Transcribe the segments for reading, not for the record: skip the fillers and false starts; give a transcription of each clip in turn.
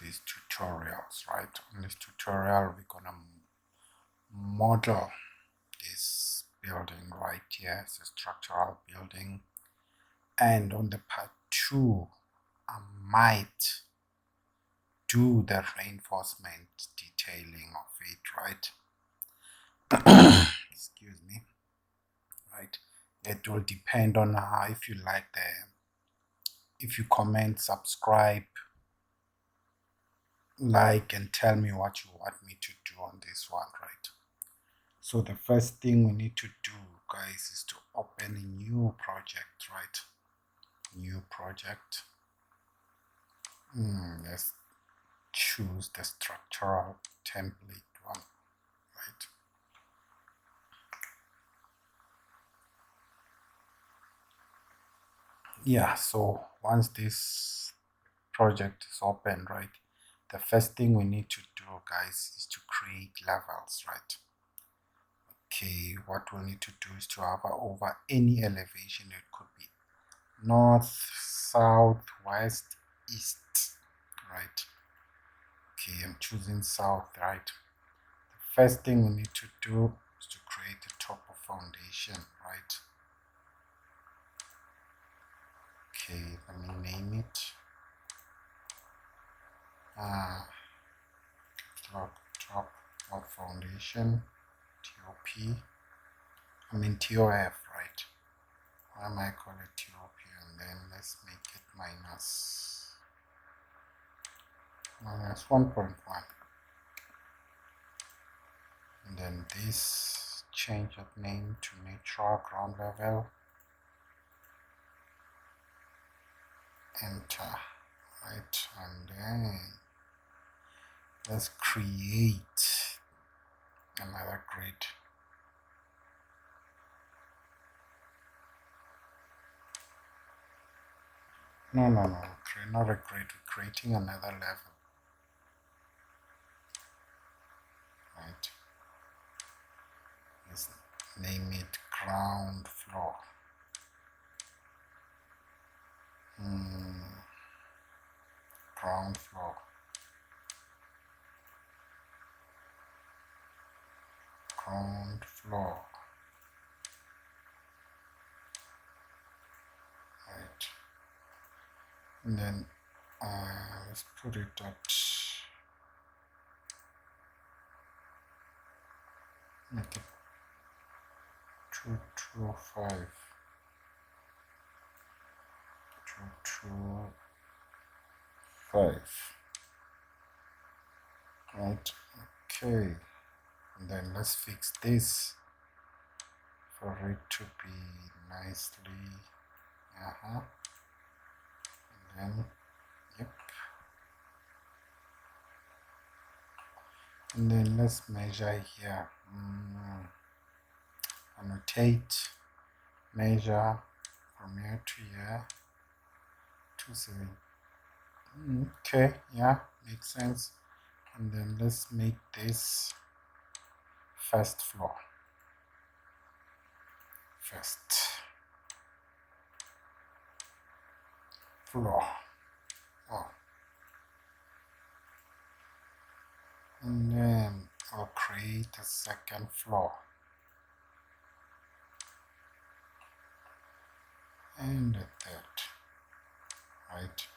these tutorials, right? In this tutorial, we're gonna model this building right here. It's a structural building, and on the part 2, I might do the reinforcement detailing of it, right? Excuse me. Right, it will depend on how, if you like if you comment, subscribe, like, and tell me what you want me to do on this one, right? So the first thing we need to do, guys, is to open a new project, right? New project. Let's choose the structural template one, right? Yeah, so once this project is open, right, the first thing we need to do, guys, is to create levels, right? Okay, what we need to do is to hover over any elevation. It could be north, south, west, east, right? Okay, I'm choosing south, right? The first thing we need to do is to create a top of foundation, right? Okay, let me name it. Top of foundation, TOP. TOF, right? Why am I calling it TOP? And then let's make it minus 1.1. And then this, change of name to natural ground level. Enter, right? And then let's create another grid. No, not a grid. We're creating another level, right? Let's name it ground floor. Ground floor. Ground floor. Right. And then let's put it at make it 225. 225. Right. Okay. And then let's fix this for it to be nicely. And then, yep. And then let's measure here. Annotate, measure from here to here. 27. Okay, yeah, makes sense. And then let's make this first floor. First floor. Oh. And then I'll create a second floor. And a third. Right.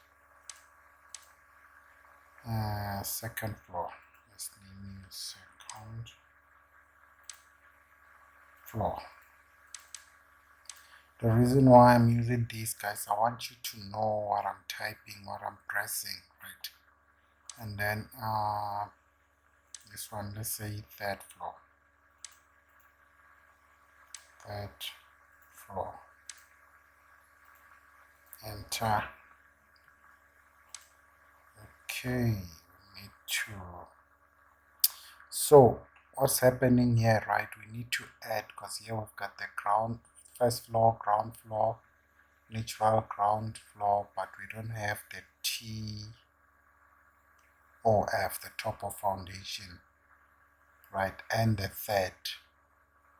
Second floor. Let's name it second floor. The reason why I'm using these, guys, I want you to know what I'm typing, what I'm pressing, right? And then this one, let's say third floor. Third floor. Enter. Okay, need to. So what's happening here, right? We need to add, because here we've got the first floor, ground floor, natural ground floor, but we don't have the TOF, the top of foundation, right? And the third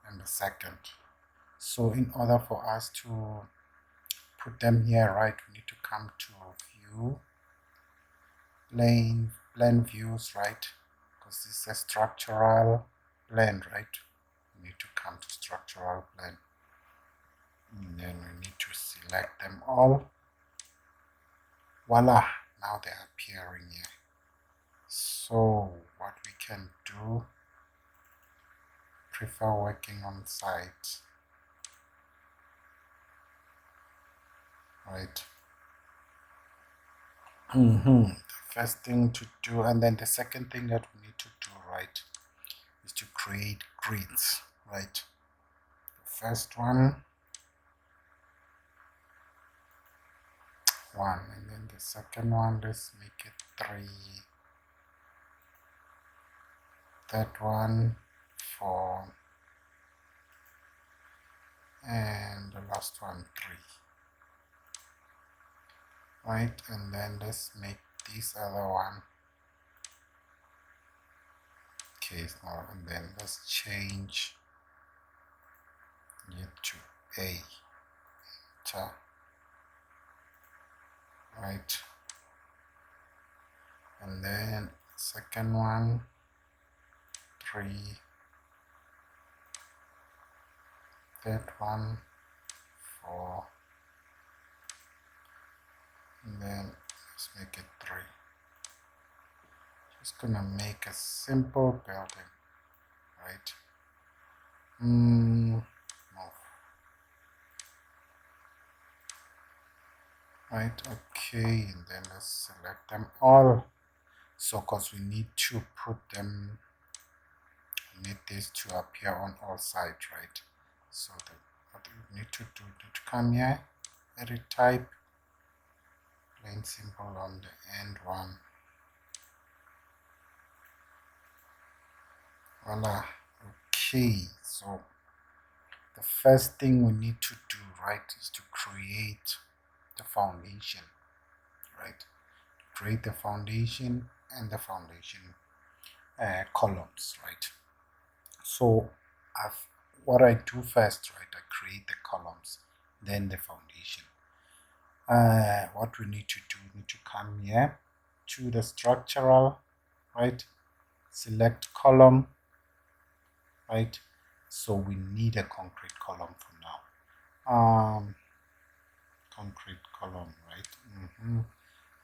and the second. So in order for us to put them here, right, we need to come to view, plane, plan views, right? Because this is a structural plan, right? We need to come to structural plan, and then we need to select them all. Voila, now they're appearing here. So what we can do, prefer working on site, right? The first thing to do, and then the second thing that we need to do, right, is to create grids, right? The first one, and then the second one, let's make it 3. That one 4, and the last one 3, right? And then let's make this other one, okay, now, and then let's change it to A, enter, right? And then second one 3, that one 4, and then let's make it 3. Just gonna make a simple building, right? Move. Right, okay, and then let's select them all. So because we need to put them, we need this to appear on all sides, right? So what we need to do, need to come here, edit type, plain symbol on the end one. Voila. Okay, so the first thing we need to do, right, is to create the foundation, right? Create the foundation and the foundation columns, right? So what I do first, right, I create the columns, then the foundation. What we need to do, we need to come here to the structural, right, select column, right? So we need a concrete column for now. Concrete column, right?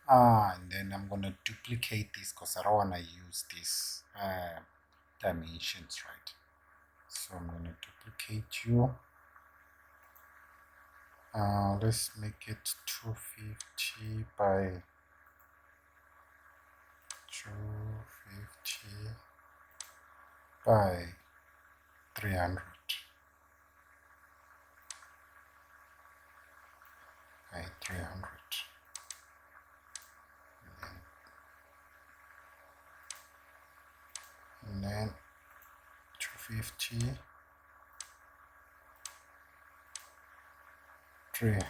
And then I'm gonna duplicate this because I don't want to use these dimensions, right? So I'm gonna duplicate you. Let's make it 250 by 250 by 300 by 300. And then 250, 300.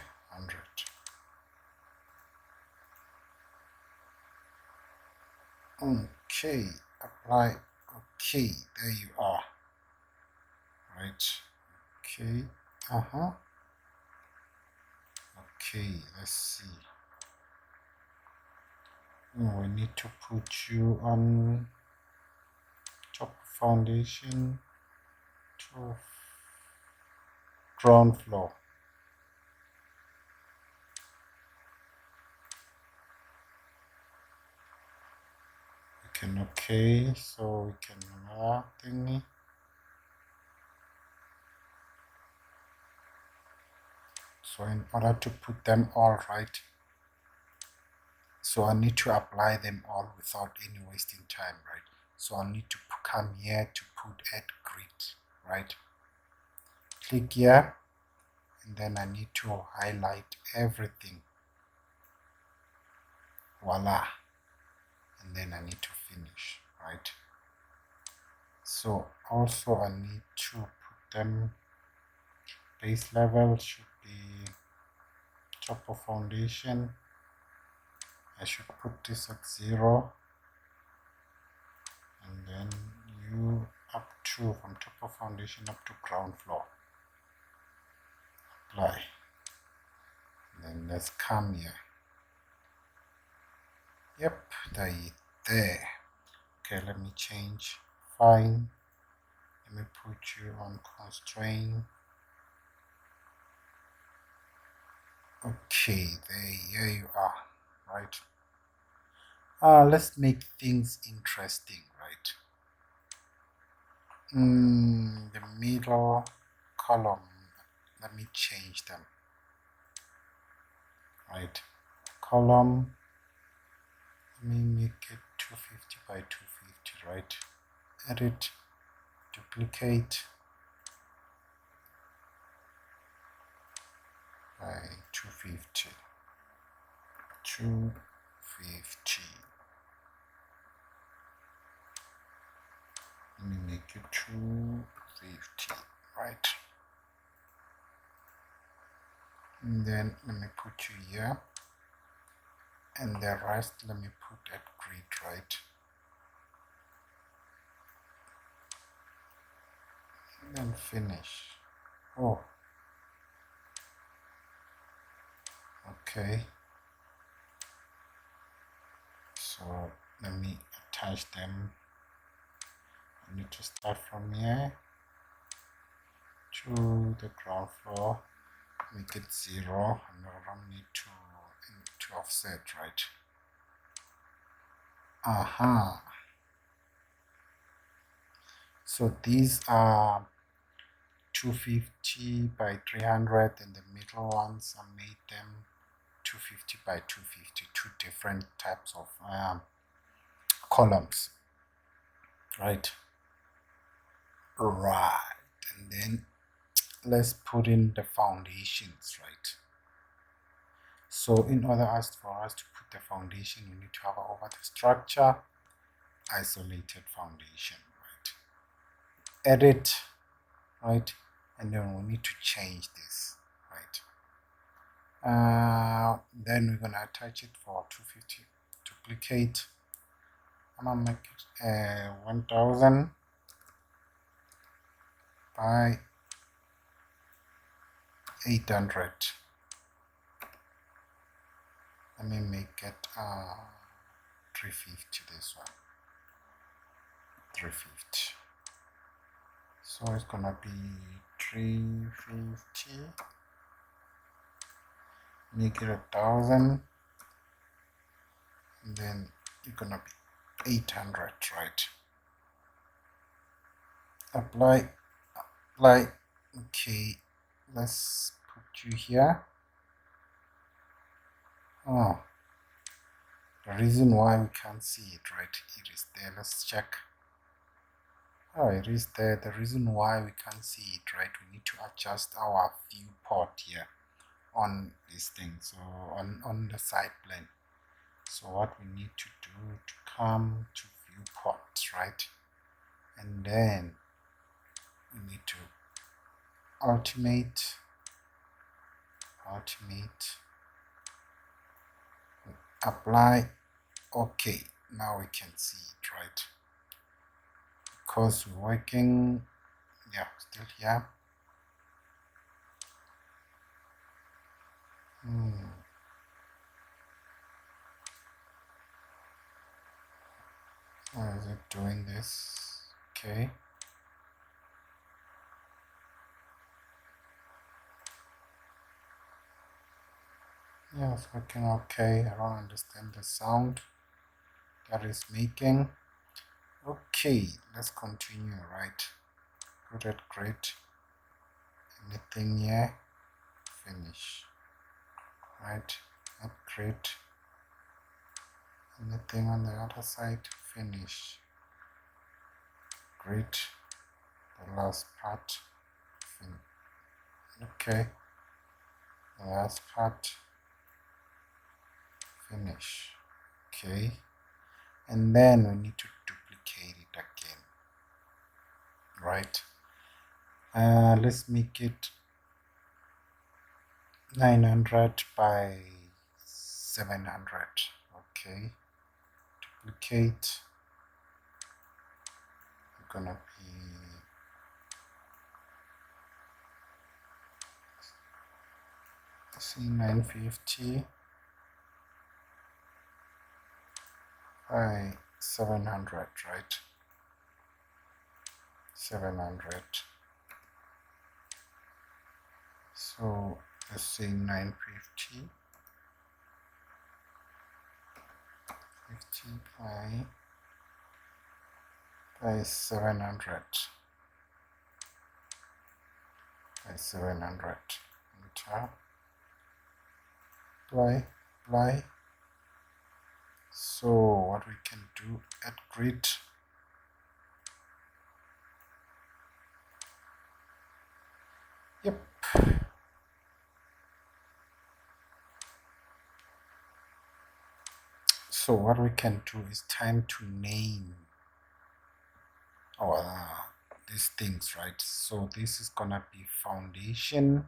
Okay, apply. Okay, there you are. Right. Okay. Okay, let's see. We need to put you on top foundation to ground floor. We can okay, so we can thingy. So in order to put them all right, so I need to apply them all without any wasting time, right? So I need to come here to put add grid, right? Click here, and then I need to highlight everything. Voila. And then I need to finish, right? So also I need to put them, base level should be top of foundation. I should put this at 0, and then you up to, from top of foundation up to ground floor. Apply. And then let's come here. Yep, there there. Okay, let me change. Fine. Let me put you on constraint. Okay, here you are, right? Let's make things interesting, right? The middle column, let me change them, right? Column, let me make it 250 by 250, right? Edit, duplicate by 250. 250. Let me make it 250, right? And then let me put you here, and the rest let me put at grid, right? And then finish. Oh, okay. So let me attach them. I need to start from here to the ground floor, make it 0, and I don't need to offset, right? So these are 250 by 300, and the middle ones I made them 250 by 250, two different types of columns, right? And then let's put in the foundations, right? So in order for us to put the foundation, we need to have over the structure isolated foundation, right? Edit, right? And then we need to change this, right? Then we're gonna attach it for 250. Duplicate. I'm gonna make it 1000 by 800. Let me make it 350. This one 350. So it's gonna be 350. Make it 1000, and then it's gonna be 800, right? Apply. Okay, let's put you here. Oh, the reason why we can't see it, right? It is there. Let's check. Oh, it is there. The reason why we can't see it, right? We need to adjust our viewport here on this thing, so on the side plane. So what we need to do to come to viewports, right? And then we need to ultimate, apply. Okay, now we can see it, right? Because we're working, yeah, still here. Why is it doing this? Okay. Yeah, it's working okay. I don't understand the sound that is making. Okay, let's continue, right? Good at great. Anything here? Finish. Right? At great. Anything on the other side? Finish. Great. The last part. Okay. The last part. Finish. Okay. And then we need to duplicate it again, right? Let's make it 900 by 700. Okay, duplicate. It's gonna be 950 by 700, right? 700. So let's say 950. 50 by 700. By 700. Enter. Apply. So what we can do at grid, yep. So what we can do is time to name our these things, right? So this is gonna be foundation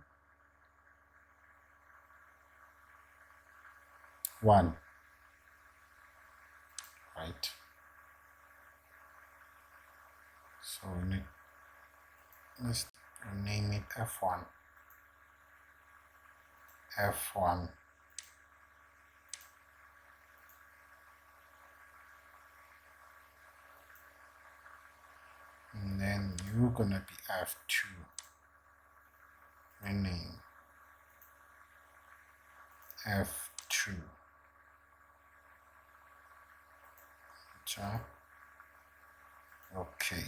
1, right? So we need, let's rename it F1. F1. And then you're gonna be F2. Rename F2. Okay.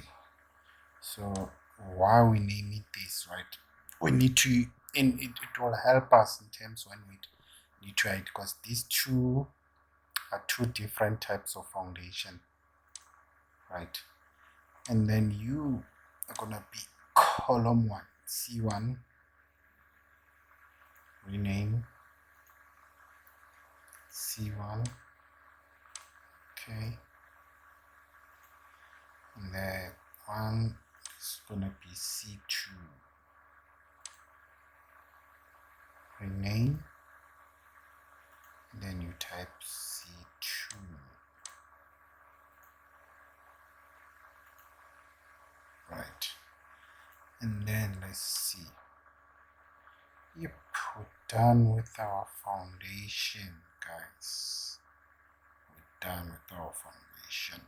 So why we name it this, right? We need to, and it will help us in terms when we need to write, because these two are two different types of foundation, right? And then you are gonna be column 1, C1, rename C1, okay, and then one is gonna be C2, rename, and then you type C2. Right, and then let's see. Yep, we're done with our foundation, guys. We're done with our foundation.